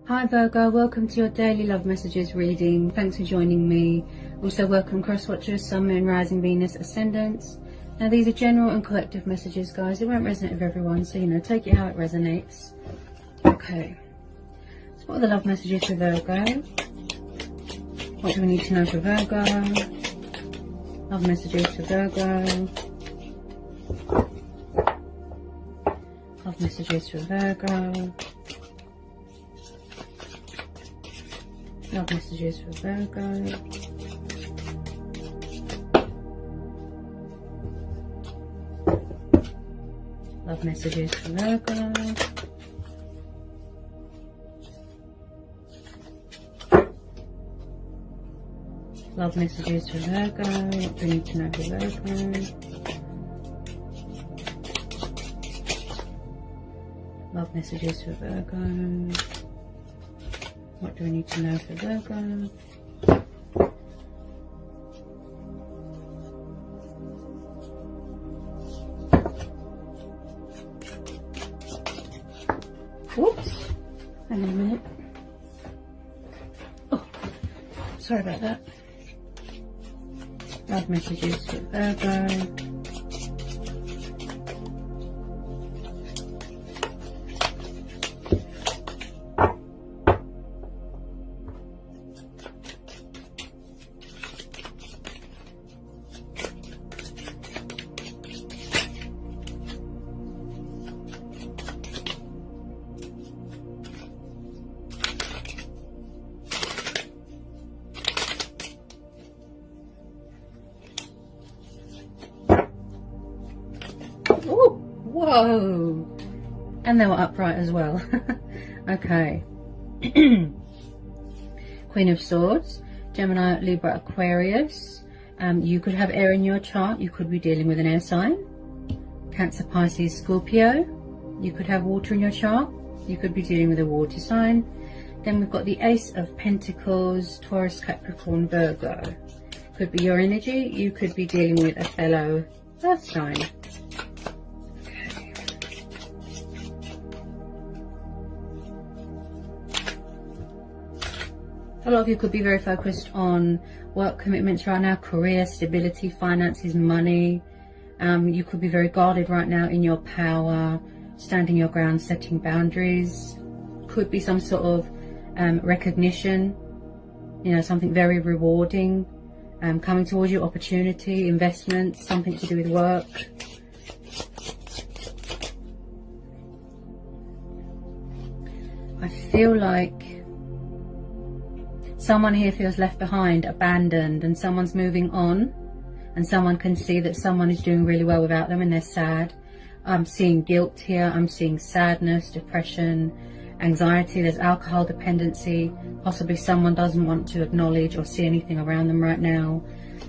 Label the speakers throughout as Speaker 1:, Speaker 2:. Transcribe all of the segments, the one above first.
Speaker 1: Hi Virgo, welcome to your daily love messages reading. Thanks for joining me. Also welcome cross watchers, Sun, Moon, Rising, Venus, Ascendants. Now these are general and collective messages, guys. It won't resonate with everyone, so take it how it resonates. Okay. So what are the love messages for Virgo? What do we need to know for Virgo? Love messages for Virgo. Love messages for Virgo. Love messages for Virgo. Love messages for Virgo. Love messages for Virgo. What do we need to know for Virgo? Love messages for Virgo. What do we need to know for Virgo? Whoops. Hang on a minute. Oh, sorry about that. Love messages for Virgo. Oh, whoa! And they were upright as well. Okay. Queen of Swords, Gemini, Libra, Aquarius. You could have air in your chart. You could be dealing with an air sign. Cancer, Pisces, Scorpio. You could have water in your chart. You could be dealing with a water sign. Then we've got the Ace of Pentacles, Taurus, Capricorn, Virgo. Could be your energy. You could be dealing with a fellow earth sign. A lot of you could be very focused on work commitments right now, career, stability, finances, money. You could be very guarded right now in your power, standing your ground, setting boundaries. Could be some sort of recognition, something very rewarding, coming towards you, opportunity, investment, something to do with work. I feel like someone here feels left behind, abandoned, and someone's moving on, and someone can see that someone is doing really well without them and they're sad. I'm seeing guilt here. I'm seeing sadness, depression, anxiety. There's alcohol dependency. Possibly someone doesn't want to acknowledge or see anything around them right now.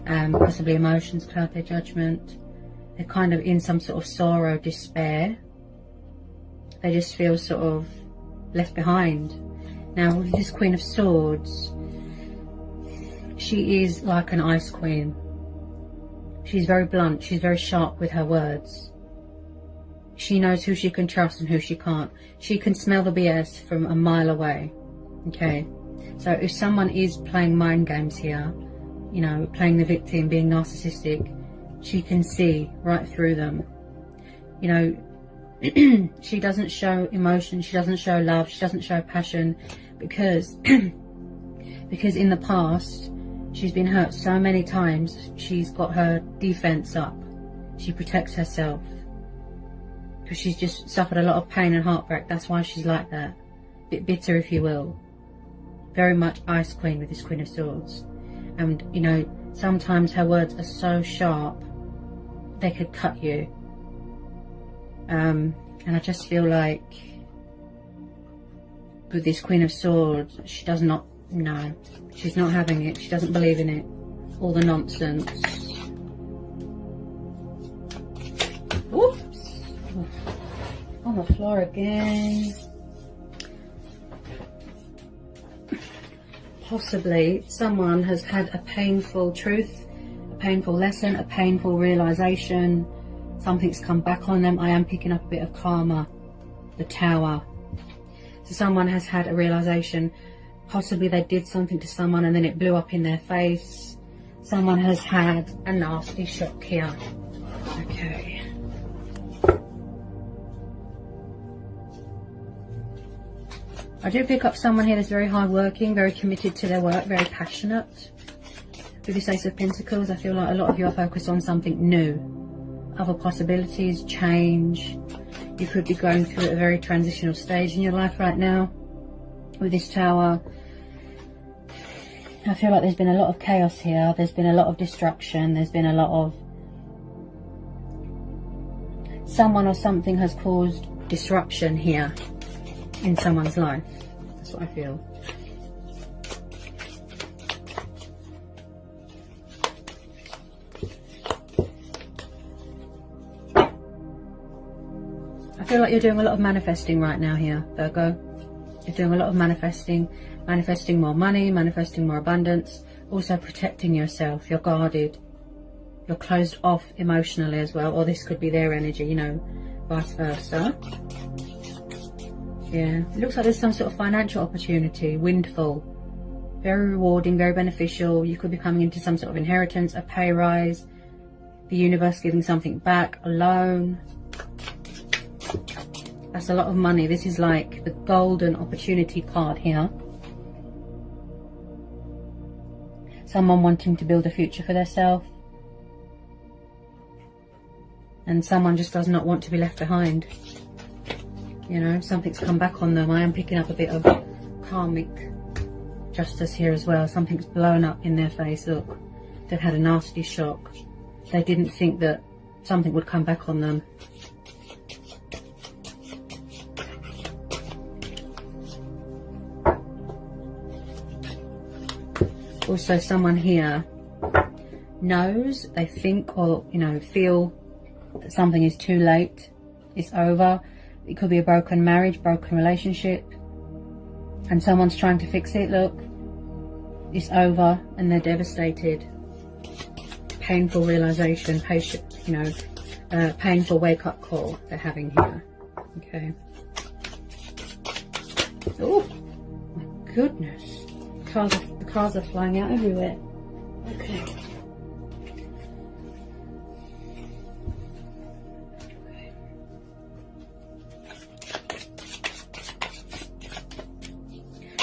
Speaker 1: Possibly emotions cloud their judgment. They're kind of in some sort of sorrow, despair. They just feel sort of left behind. Now with this Queen of Swords, she is like an ice queen. She's very blunt. She's very sharp with her words. She knows who she can trust and who she can't. She can smell the BS from a mile away. Okay. So if someone is playing mind games here, playing the victim, being narcissistic, she can see right through them. She doesn't show emotion. She doesn't show love. She doesn't show passion because in the past, she's been hurt so many times. She's got her defense up. She protects herself because she's just suffered a lot of pain and heartbreak. That's why she's like that. A bit bitter, if you will. Very much ice queen with this Queen of Swords. And, sometimes her words are so sharp, they could cut you. And I just feel like with this Queen of Swords, she does not, no, she's not having it. She doesn't believe in it. All the nonsense. Oops. On the floor again. Possibly someone has had a painful truth, a painful lesson, a painful realization. Something's come back on them. I am picking up a bit of karma. The Tower. So someone has had a realization. Possibly they did something to someone and then it blew up in their face. Someone has had a nasty shock here. Okay. I do pick up someone here that's very hardworking, very committed to their work, very passionate. With this Ace of Pentacles, I feel like a lot of you are focused on something new. Other possibilities, change. You could be going through a very transitional stage in your life right now. With this Tower, I feel like there's been a lot of chaos here. There's been a lot of destruction. There's been a lot of... someone or something has caused disruption here in someone's life. That's what I feel. I feel like you're doing a lot of manifesting right now here, Virgo. You're doing a lot of manifesting more money, manifesting more abundance, also protecting yourself. You're guarded. You're closed off emotionally as well, or this could be their energy, you know, vice versa. Yeah, it looks like there's some sort of financial opportunity, windfall. Very rewarding, very beneficial. You could be coming into some sort of inheritance, a pay rise, the universe giving something back, a loan. That's a lot of money. This is like the golden opportunity card here. Someone wanting to build a future for themselves. And someone just does not want to be left behind. You know, something's come back on them. I am picking up a bit of karmic justice here as well. Something's blown up in their face. Look, they've had a nasty shock. They didn't think that something would come back on them. Also, someone here knows, they think, or, you know, feel that something is too late. It's over. It could be a broken marriage, broken relationship. And someone's trying to fix it. Look, it's over and they're devastated. Painful realization, patient, you know, painful wake-up call they're having here. Okay. Oh, my goodness. The cars are flying out everywhere. Okay.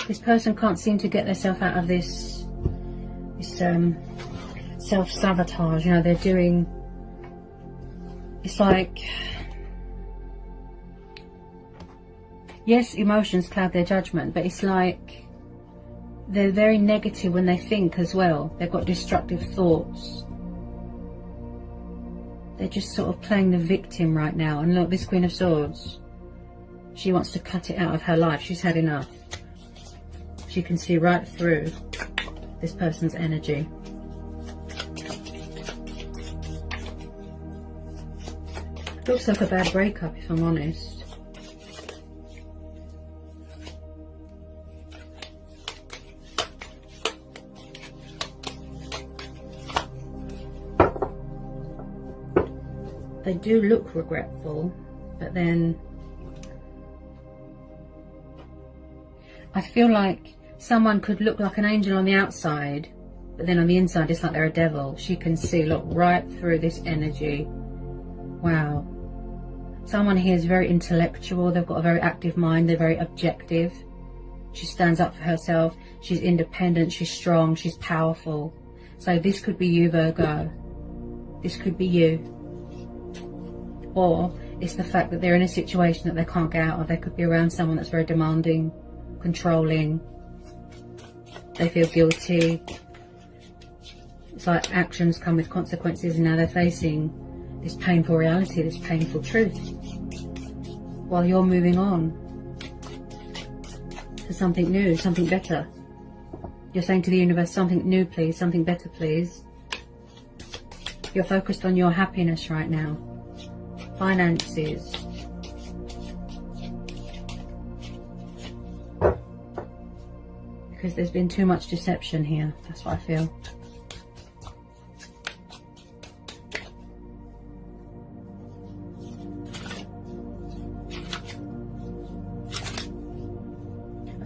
Speaker 1: This person can't seem to get themselves out of this self-sabotage. You know, they're doing... It's like... Yes, emotions cloud their judgment, but it's like... They're very negative when they think as well. They've got destructive thoughts. They're just sort of playing the victim right now. And look, this Queen of Swords, she wants to cut it out of her life. She's had enough. She can see right through this person's energy. Looks like a bad breakup, if I'm honest. They do look regretful, but then I feel like someone could look like an angel on the outside, but then on the inside it's like they're a devil. She can see, look, right through this energy. Wow. Someone here is very intellectual. They've got a very active mind. They're very objective. She stands up for herself. She's independent. She's strong. She's powerful. So this could be you, Virgo. This could be you. Or it's the fact that they're in a situation that they can't get out of. They could be around someone that's very demanding, controlling. They feel guilty. It's like actions come with consequences, and now they're facing this painful reality, this painful truth, while you're moving on to something new, something better. You're saying to the universe, something new please, something better please. You're focused on your happiness right now. Finances. Because there's been too much deception here. That's what I feel.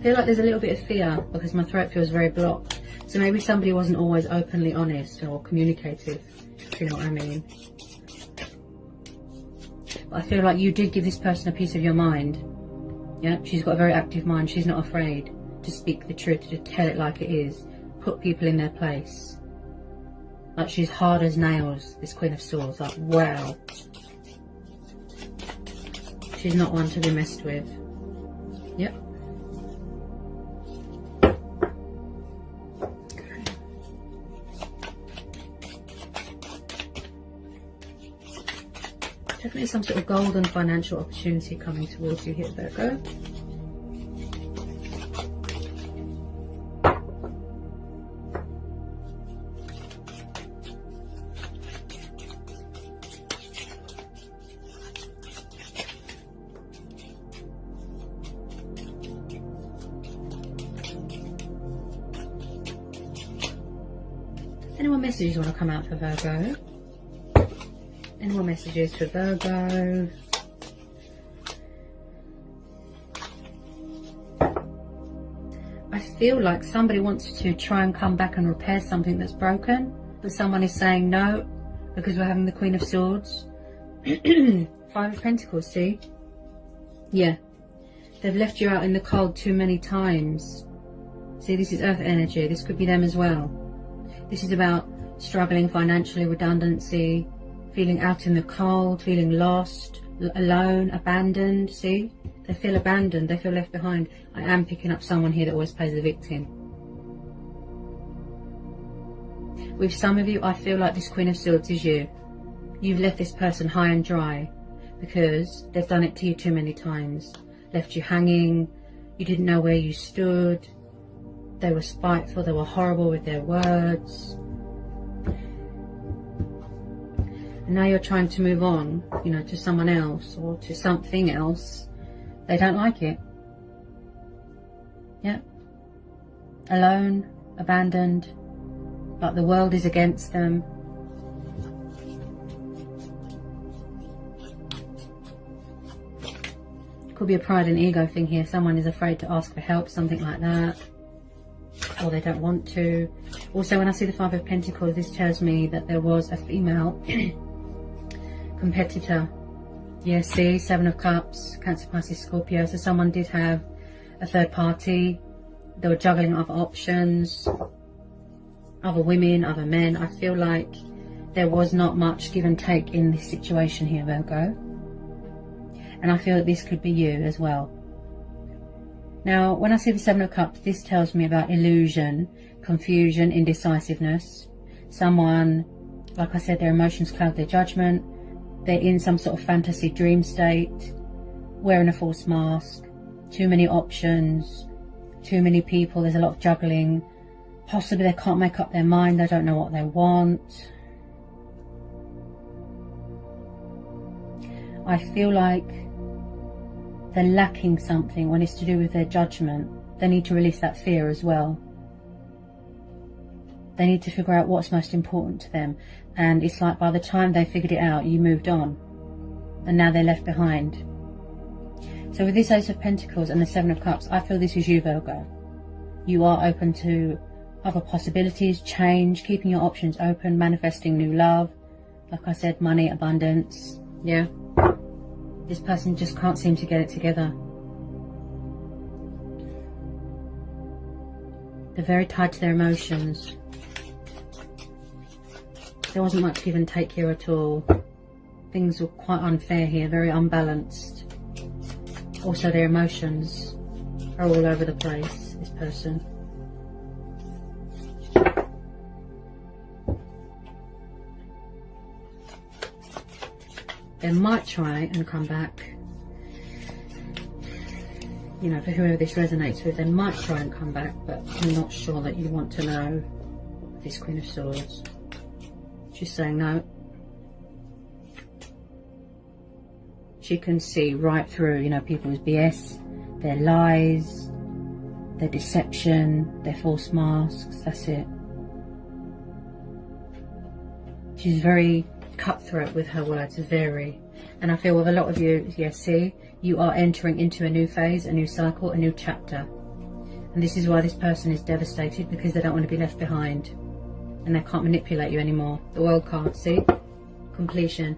Speaker 1: feel like there's a little bit of fear because my throat feels very blocked. So maybe somebody wasn't always openly honest or communicative, if you know what I mean. But I feel like you did give this person a piece of your mind. Yeah, she's got a very active mind. She's not afraid to speak the truth, to tell it like it is, put people in their place. Like, she's hard as nails, this Queen of Swords. Like, wow. She's not one to be messed with. Yep. Definitely some sort of golden financial opportunity coming towards you here, Virgo. Any more messages want to come out for Virgo? Any more messages for Virgo? I feel like somebody wants to try and come back and repair something that's broken, but someone is saying no because we're having the Queen of Swords. Five of Pentacles, see? Yeah. They've left you out in the cold too many times. See, this is Earth energy. This could be them as well. This is about struggling financially, redundancy, feeling out in the cold, feeling lost, alone, abandoned. See? They feel abandoned. They feel left behind. I am picking up someone here that always plays the victim. With some of you, I feel like this Queen of Swords is you. You've left this person high and dry because they've done it to you too many times. Left you hanging. You didn't know where you stood. They were spiteful. They were horrible with their words. And now you're trying to move on, you know, to someone else or to something else. They don't like it. Yeah. Alone, abandoned, like the world is against them. Could be a pride and ego thing here. Someone is afraid to ask for help, something like that. Or they don't want to. Also, when I see the Five of Pentacles, this tells me that there was a female competitor. Yeah, see, Seven of Cups, Cancer, Pisces, Scorpio. So someone did have a third party. They were juggling other options, other women, other men. I feel like there was not much give and take in this situation here, Virgo. And I feel that this could be you as well. Now, when I see the Seven of Cups, this tells me about illusion, confusion, indecisiveness. Someone, like I said, their emotions cloud their judgment. They're in some sort of fantasy dream state, wearing a false mask, too many options, too many people, there's a lot of juggling. Possibly they can't make up their mind, they don't know what they want. I feel like they're lacking something when it's to do with their judgment. They need to release that fear as well. They need to figure out what's most important to them. And it's like by the time they figured it out, you moved on. And now they're left behind. So with this Ace of Pentacles and the Seven of Cups, I feel this is you, Virgo. You are open to other possibilities, change, keeping your options open, manifesting new love. Like I said, money, abundance. Yeah. This person just can't seem to get it together. They're very tied to their emotions. There wasn't much give and take here at all. Things were quite unfair here, very unbalanced. Also, their emotions are all over the place, this person. They might try and come back. You know, for whoever this resonates with, they might try and come back, but I'm not sure that you want to know this Queen of Swords. She's saying no. She can see right through, you know, people's BS, their lies, their deception, their false masks. That's it. She's very cutthroat with her words, very. And I feel with a lot of you, yeah, see, you are entering into a new phase, a new cycle, a new chapter. And this is why this person is devastated, because they don't want to be left behind. And they can't manipulate you anymore. The World card, see? Completion.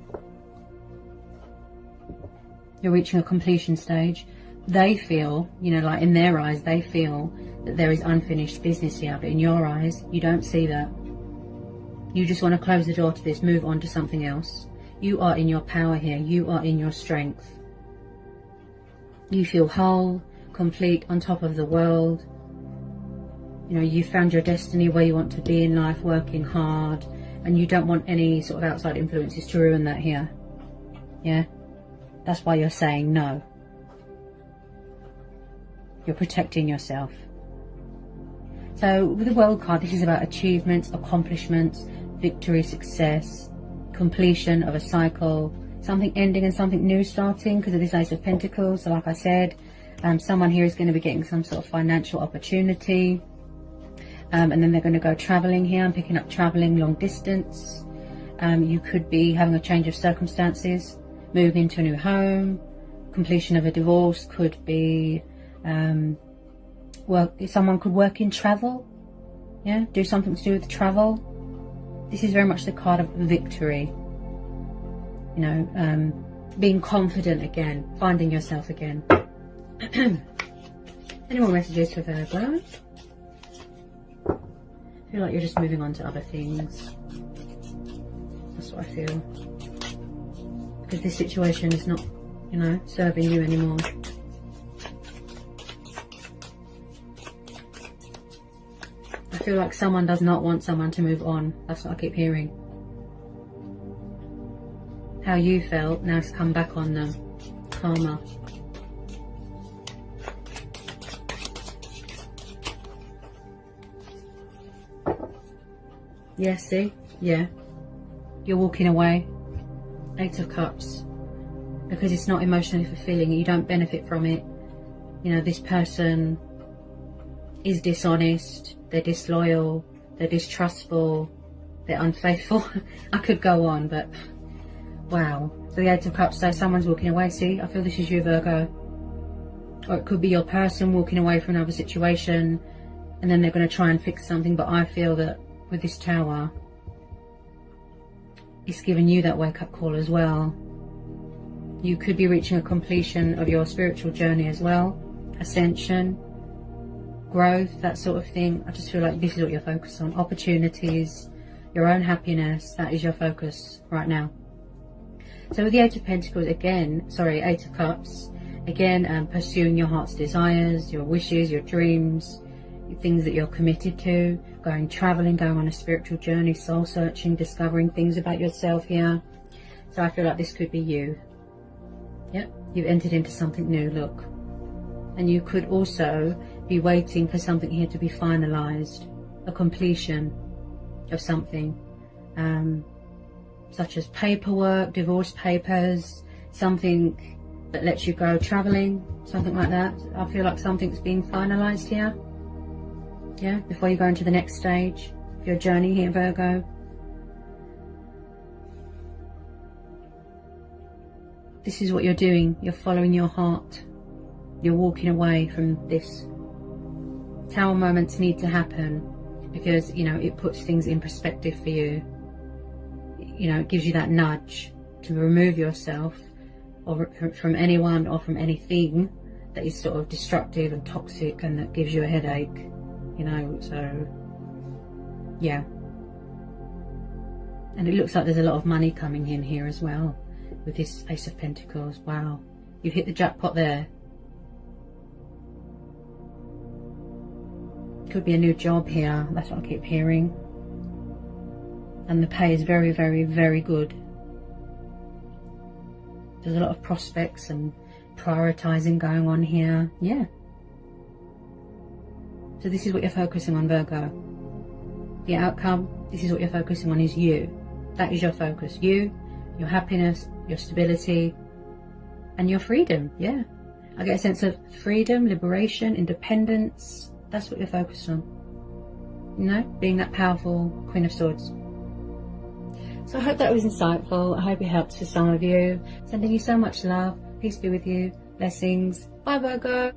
Speaker 1: You're reaching a completion stage. They feel, you know, like in their eyes, they feel that there is unfinished business here. But in your eyes, you don't see that. You just want to close the door to this, move on to something else. You are in your power here. You are in your strength. You feel whole, complete, on top of the world. You know, you found your destiny, where you want to be in life, working hard. And you don't want any sort of outside influences to ruin that here. Yeah? That's why you're saying no. You're protecting yourself. So with the World card, this is about achievements, accomplishments, victory, success, completion of a cycle, something ending and something new starting because of this Ace of Pentacles. So like I said, someone here is going to be getting some sort of financial opportunity. And then they're going to go traveling here. I'm picking up traveling long distance. You could be having a change of circumstances, moving into a new home, completion of a divorce, could be someone could work in travel, yeah, do something to do with travel. This is very much the card of victory, you know, being confident again, finding yourself again. Any more messages for Virgo? I feel like you're just moving on to other things. That's what I feel. Because this situation is not, you know, serving you anymore. I feel like someone does not want someone to move on. That's what I keep hearing. How you felt, now it's come back on them. Karma. Yeah, see? Yeah. You're walking away. 8 of Cups. Because it's not emotionally fulfilling. You don't benefit from it. You know, this person is dishonest. They're disloyal. They're distrustful. They're unfaithful. I could go on, but wow. So the 8 of Cups, so someone's walking away. See? I feel this is you, Virgo. Or it could be your person walking away from another situation. And then they're going to try and fix something. But I feel that with this Tower, it's giving you that wake-up call as well. You could be reaching a completion of your spiritual journey as well. Ascension, growth, that sort of thing. I just feel like this is what you're focused on. Opportunities, your own happiness, that is your focus right now. So with the 8 of Pentacles, again, sorry, 8 of Cups, again, pursuing your heart's desires, your wishes, your dreams, things that you're committed to, going traveling, going on a spiritual journey, soul searching, discovering things about yourself here. So I feel like this could be you. Yep, you've entered into something new, look. And you could also be waiting for something here to be finalized, a completion of something, such as paperwork, divorce papers, something that lets you go traveling, something like that. I feel like something's being finalized here. Yeah, before you go into the next stage of your journey here, Virgo. This is what you're doing. You're following your heart. You're walking away from this. Tower moments need to happen because, you know, it puts things in perspective for you. You know, it gives you that nudge to remove yourself or from anyone or from anything that is sort of destructive and toxic and that gives you a headache. You know, so yeah. And it looks like there's a lot of money coming in here as well with this Ace of Pentacles. Wow, you've hit the jackpot there. Could be a new job here, that's what I keep hearing. And the pay is very, very, very good. There's a lot of prospects and prioritizing going on here. Yeah. So this is what you're focusing on, Virgo. The outcome, this is what you're focusing on, is you. That is your focus. You, your happiness, your stability, and your freedom. Yeah. I get a sense of freedom, liberation, independence. That's what you're focused on. You know, being that powerful Queen of Swords. So I hope that was insightful. I hope it helps for some of you. Sending you so much love. Peace be with you. Blessings. Bye, Virgo.